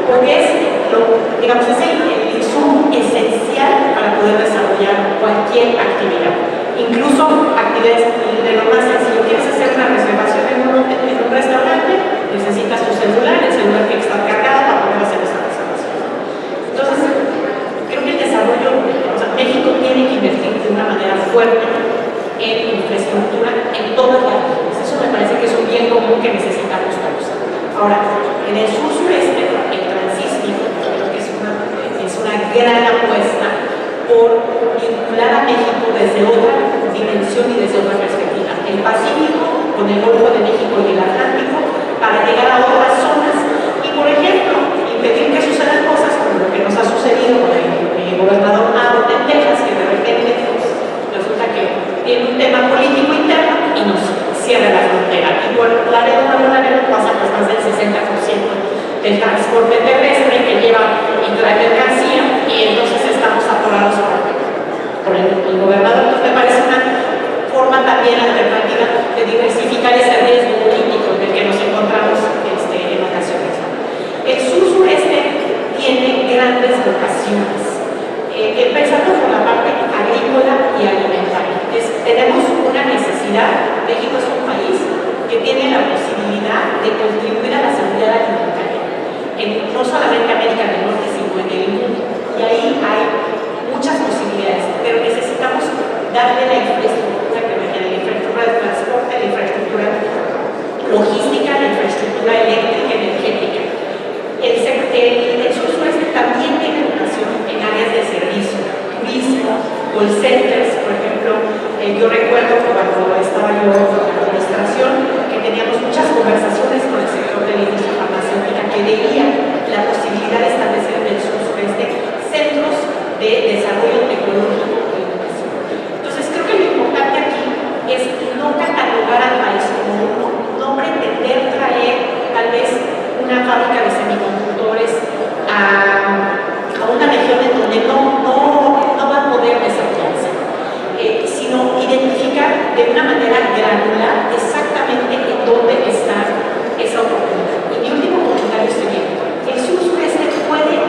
porque es el insumo esencial para poder desarrollar cualquier actividad, incluso actividades de lo más sencillo. Quieres hacer una reservación en un restaurante, necesitas tu celular, el celular tiene que estar cargado para poder hacer esa reservación. Entonces, creo que el desarrollo, México tiene que invertir de una manera fuerte en infraestructura en todas las regiones. Eso me parece que es un bien común que necesitamos todos. Ahora, en el sur-sureste, el transísmico, creo que es una gran apuesta por vincular a México desde otra dimensión y desde otra perspectiva. El Pacífico con el Golfo de México y el Atlántico para llegar a otras zonas y, por ejemplo, impedir que sucedan cosas como lo que nos ha sucedido con el gobernador Abbott en Texas, que de repente resulta que tiene un tema político interno y nos cierra la frontera. Y por la área de Nuevo pasa pues más del 60% del transporte terrestre que lleva y trae mercancía y entonces estamos atorados por el gobernador. Entonces me parece una forma también alternativa de diversificar ese riesgo político en el que nos encontramos en ocasiones. El sur-sureste tiene grandes vocaciones, empezando por la parte agrícola y alimentaria. Tenemos una necesidad. México es un país que tiene la posibilidad de contribuir a la seguridad alimentaria, no solamente América del Norte, sino en el mundo. Y ahí hay muchas posibilidades, pero necesitamos darle la infraestructura que requiere, la infraestructura de transporte, la infraestructura logística, la infraestructura eléctrica, energética. El sur-sureste también tiene vocación en áreas de servicio, turismo, call centers, por ejemplo. Yo recuerdo que cuando estaba yo en la administración, una fábrica de semiconductores a una región en donde no va a poder desarrollarse, sino identificar de una manera granular exactamente en dónde está esa oportunidad. Y mi último comentario sería, el sur-sureste puede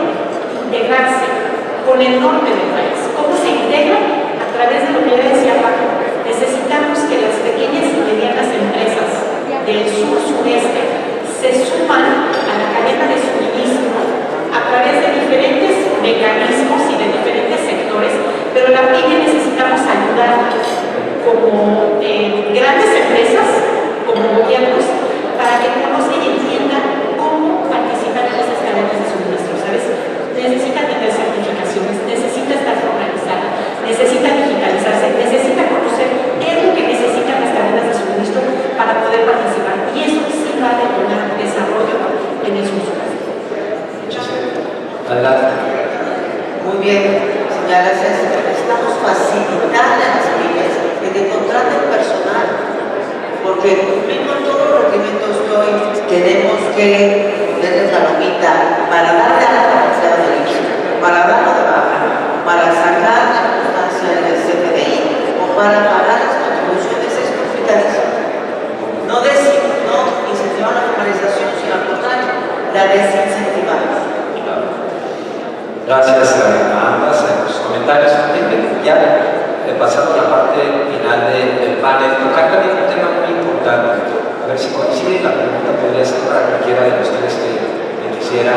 integrarse con el norte del país. ¿Cómo se integra? A través de lo que ya decía Paco. Necesitamos que las pequeñas y medianas empresas del sur-sureste se suman a la cadena de suministro a través de diferentes mecanismos y de diferentes sectores, pero la PYME necesitamos ayudar como grandes empresas, como gobiernos, para que conozcan y entiendan cómo participar en esas cadenas de suministro, ¿sabes? Necesita tener certificaciones, necesita estar organizada, necesita digitalizarse, necesita conocer qué es lo que necesitan las cadenas de suministro para poder participar. Y eso sí va a detonar desarrollo en el sur-sureste. Adelante. Muy bien, señora César, necesitamos facilitar a las pymes que contraten personal, porque mismo en todos los requerimientos que hoy tenemos que ponerle palomita para darle a la capacidad de inicio, para darlo de baja, para sacar la constancia del CFDI o para pagar las contribuciones, es complicadísimo. No incentivar la formalización, sino al contrario, la desincentivamos. Gracias a ambas en sus comentarios. Ya pasando a la parte final del panel, tocar también un tema muy importante. A ver si coincide, la pregunta podría ser para cualquiera de ustedes que quisiera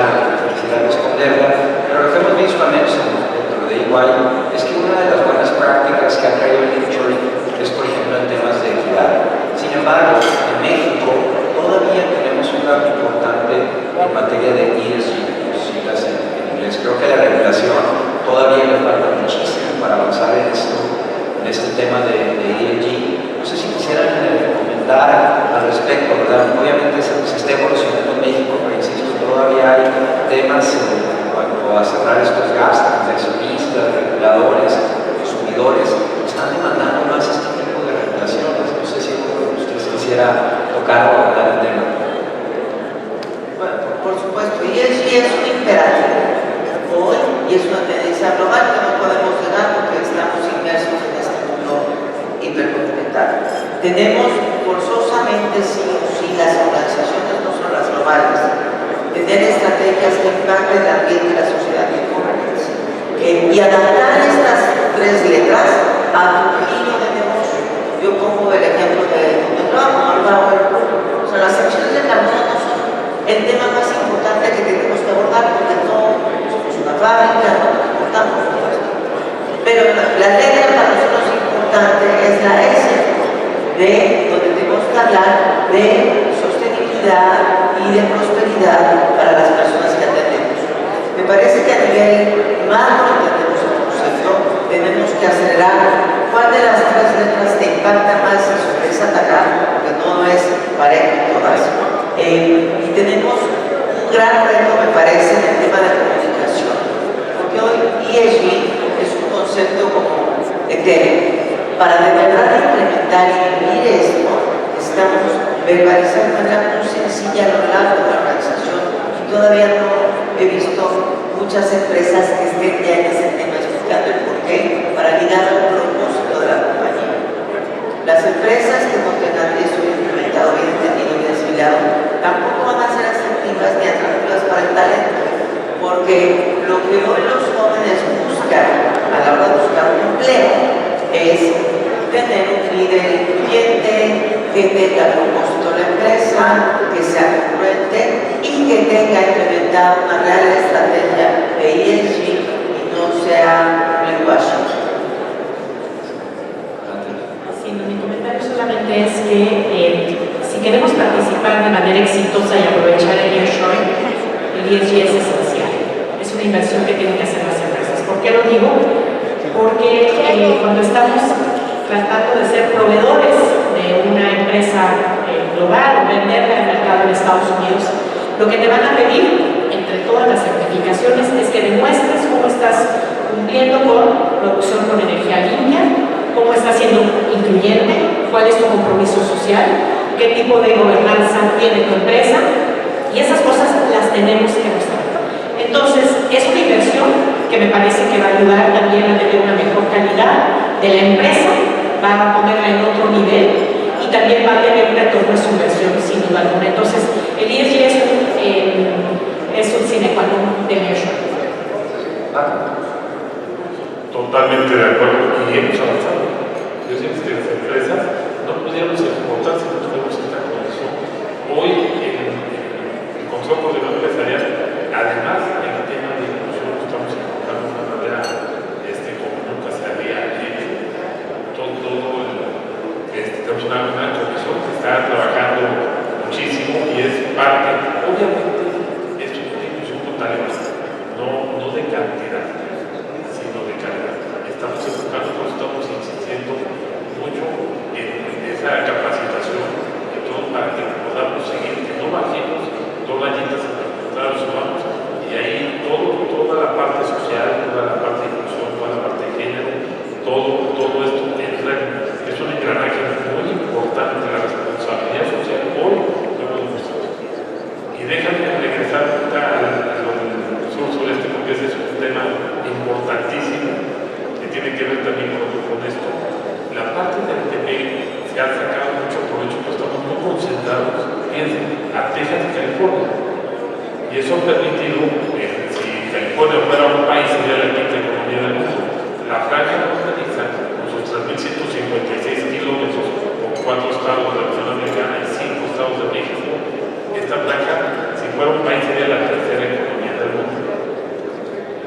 responderla. Pero lo que hemos visto, al menos dentro de EY, es que una de las buenas prácticas que ha traído el Linktree es, por ejemplo, en temas de equidad. Sin embargo, en México todavía tenemos un cambio importante en materia de ESG, siglas en inglés. Creo que la regulación todavía le falta muchísimo para avanzar en este tema de ESG. No sé si quisieran comentar al respecto, ¿verdad? Obviamente se está evolucionando en México, pero insisto, todavía hay temas en cuanto a cerrar estos gastos, accionistas, reguladores, consumidores, están demandando más este tipo de regulaciones. No sé si ustedes quisiera tocar o hablar el tema. Bueno, por supuesto, y es un imperativo hoy y es una tendencia global que no podemos negar porque estamos inmersos en este mundo hipercontinental. Tenemos forzosamente, sí o sí, las organizaciones, no solo las globales, tener estrategias que impacten el ambiente y la sociedad y y adaptar estas tres letras a un giro de negocio. Yo pongo el ejemplo de donde trabajo, o sea, las emisiones de carbono no son el tema más importante que tenemos que abordar porque no somos una fábrica, no transportamos todo esto. Pero la letra para nosotros importante es la S, de donde tenemos que hablar de sostenibilidad y de prosperidad para las personas que atendemos. Me parece que a nivel macro entendemos el concepto, tenemos que acelerar cuál de las tres letras te impacta más y sobre esa atacar, porque no es parejo todas. Y tenemos un gran reto, me parece, en el tema de comunicación, porque hoy ESG es un concepto como etéreo. Para de verdad implementar y vivir esto, necesitamos verbalizar de manera muy sencilla a lo largo de la organización. Y todavía no he visto muchas empresas que estén ya en ese tema explicando el porqué para ligar al propósito de la compañía. Las empresas que no tengan eso implementado, bien entendido, bien asimilado, tampoco van a ser atractivas ni atractivas para el talento, porque lo que hoy los jóvenes buscan a la hora de buscar un empleo es tener un líder incluyente, que tenga propósito la empresa, que sea congruente y que tenga implementada una real estrategia de ESG y no sea greenwashing. Sí, mi comentario solamente es que si queremos participar de manera exitosa y aprovechar el nearshoring, el ESG es esencial. Es una inversión que tienen que hacer las empresas. ¿Por qué lo digo? Porque cuando estamos tratando de ser proveedores de una empresa global o venderla al mercado en Estados Unidos, lo que te van a pedir entre todas las certificaciones es que demuestres cómo estás cumpliendo con producción con energía limpia, cómo estás siendo incluyente, cuál es tu compromiso social, qué tipo de gobernanza tiene tu empresa Y esas cosas las tenemos que mostrar. Entonces, es una inversión que me parece que va a ayudar también a tener una mejor calidad de la empresa, va a ponerla en otro nivel y también va a tener un retorno a su inversión sin duda alguna. Entonces, el ESG es un sine qua non de Measure. Totalmente de acuerdo, y hemos avanzado. Yo siento que las empresas no podríamos exportar si no tuviéramos esta condición. Hoy, el Consejo Coordinador Empresarial, además en el tema de inclusión, estamos encontrando de una manera como nunca se había hecho. Tenemos una comisión que está trabajando muchísimo y es parte, obviamente, esto es una inclusión total, no de cantidad, sino de calidad. Estamos enfocando, por eso estamos insistiendo mucho en esa capacitación de todo para que podamos seguir, que no bajemos dos rayitas en la contrario, subamos, y ahí toda la parte social, toda la parte de inclusión, toda la parte de género, todo esto es un engranaje muy importante de la responsabilidad social hoy de los museos. Y déjame regresar a lo del sur-sureste, porque ese es un tema importantísimo que tiene que ver también con esto. La parte del TP se ha sacado mucho provecho, pero estamos muy concentrados, fíjense, a Texas y California. Y eso ha permitido, si California fuera un país, sería la quinta economía del mundo. La franja fronteriza, con sus 3.156 kilómetros, con 4 estados de la Unión Americana y 5 estados de México, esta franja, si fuera un país, sería la tercera economía del mundo.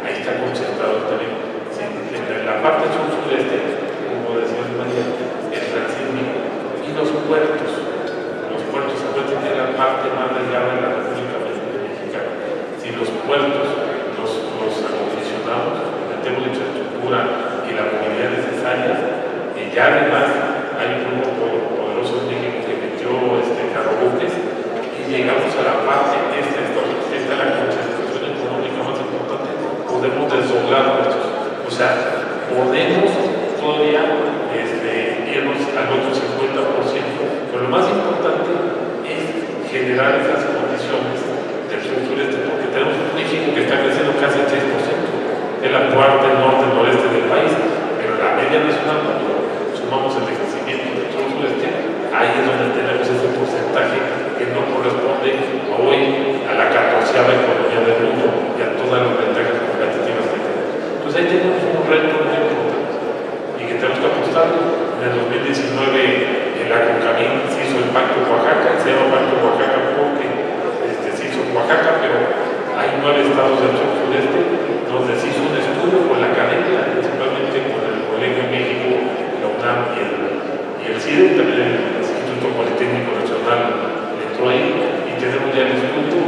Ahí está concentrado también. En la parte sur-sureste, como decía María, el transísmico y los puertos. Los puertos se pueden tener la parte más delgada de la República Mexicana. Si los puertos los acondicionamos, metemos la infraestructura y la movilidad necesarias, y ya además hay un grupo poderoso en México que metió carrobuques y llegamos a la parte esta es la concentración económica más importante, podemos desdoblar nuestros, o sea, podemos todavía irnos al otro 50%, pero lo más importante es generar esas condiciones del sur-sureste, porque tenemos un México que está creciendo casi el 6%, es la cuarta, el norte, el noreste del país, pero la media nacional, cuando sumamos el crecimiento del sur-sureste, ahí es donde tenemos ese porcentaje que no corresponde hoy a la 14ª economía del mundo y a todas las ventajas competitivas que tenemos. Entonces ahí tenemos un reto muy importante y que tenemos que apostar. En el 2019 la CONCAMIN se hizo el Pacto Oaxaca, se llama Pacto Oaxaca porque se hizo en Oaxaca, pero hay 9 estados del sur-sureste donde se hizo un estudio con la academia, principalmente con el Colegio de México, la UNAM y el CIDE, también el Instituto Politécnico Nacional entró ahí, y tenemos ya el estudio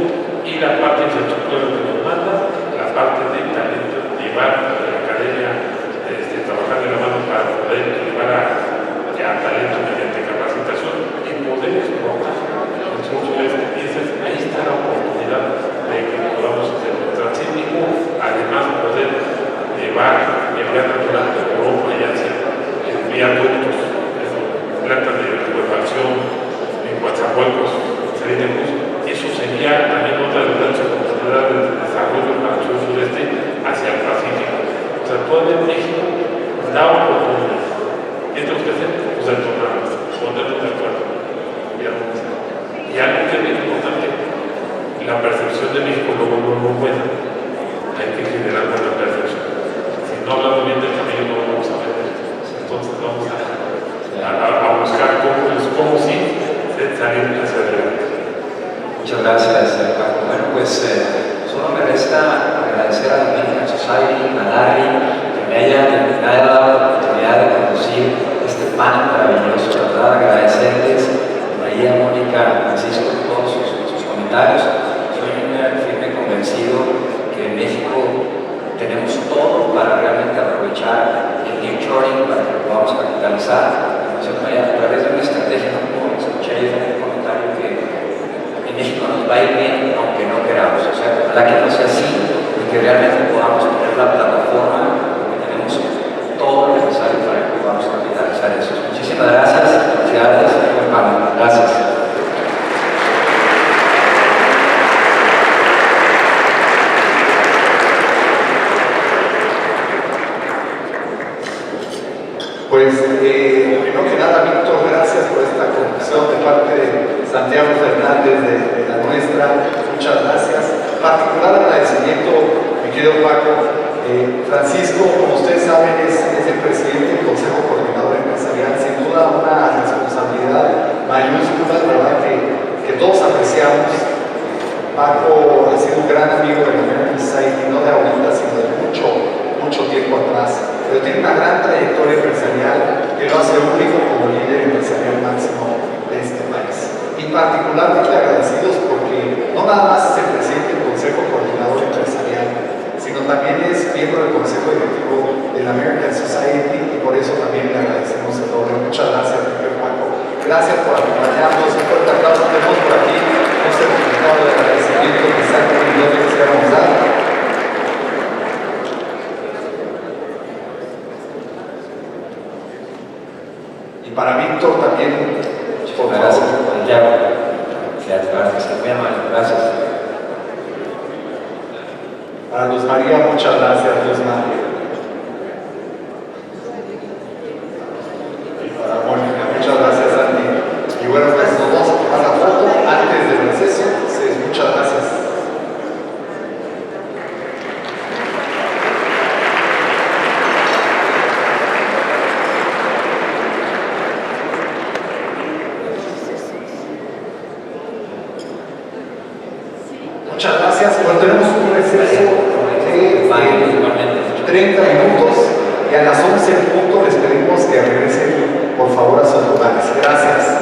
y la parte de infraestructura que nos manda, la parte de talento, llevar a la academia, trabajar de la mano para poder llevar a talento mediante capacitación y poder exportar el sur-sureste. Ahí está la oportunidad de que podamos hacer el transísmico, además poder llevar el gas natural de Europa y Asia, enviar ductos, plantas de licuefacción en Coatzacoalcos, salir de luz. Eso sería también otra de las oportunidades de desarrollo para el sur-sureste hacia el Pacífico. O sea, todavía México da oportunidades. ¿Qué tenemos que hacer? Pues entonarnos, ponernos de acuerdo. Y algo que es muy importante, la percepción de México luego no es buena. Hay que generar buena percepción. Si no hablamos bien del camino, no lo vamos a ver. Entonces vamos a buscar cómo sí salir hacia adelante. Muchas gracias, Paco. Bueno, pues solo me resta agradecer a la American Society, a Larry, que me haya dado la oportunidad de conducir este panel maravilloso. La verdad, agradecerles, María, Mónica, Francisco, todos sus comentarios. Soy un firme convencido que en México tenemos todo para realmente aprovechar el nearshoring, para que lo podamos capitalizar. A través de una estrategia, como escuché ayer en un comentario, que en México nos va a ir bien aunque no queramos. O sea, ojalá que no sea así y que realmente podamos tener la plataforma, porque tenemos todo lo necesario para que podamos capitalizar eso. Muchísimas gracias. Felicidades. Gracias. parte de Santiago Fernández, de la nuestra, muchas gracias. Particular agradecimiento, mi querido Paco. Francisco, como ustedes saben, es el presidente del Consejo Coordinador Empresarial, sin duda una responsabilidad mayúscula, ¿verdad? Que todos apreciamos. Paco ha sido un gran amigo de la American Society, no de ahorita, sino de mucho tiempo atrás, pero tiene una gran trayectoria empresarial que lo hace único como líder empresarial máximo de este país. Y particularmente agradecidos porque no nada más es el presidente del Consejo Coordinador Empresarial, sino también es miembro del Consejo Directivo de la American Society, y por eso también le agradecemos el doble. Muchas gracias, señor Paco. Gracias por acompañarnos. Un fuerte aplauso. Tenemos por aquí un certificado de agradecimiento que está en el que quisiéramos dar. Y para Víctor también, por favor. Gracias, Santiago. Gracias, muy amable. Gracias. Para Luz María, muchas gracias, Luz María. Y para Mónica, muchas gracias, Andy. Y bueno, pues nos vamos a tomar la foto antes del receso. Sí, muchas gracias. Muchas gracias. Bueno, tenemos un receso de 30 minutos y a las 11 en punto les pedimos que regresen por favor a sus lugares. Gracias.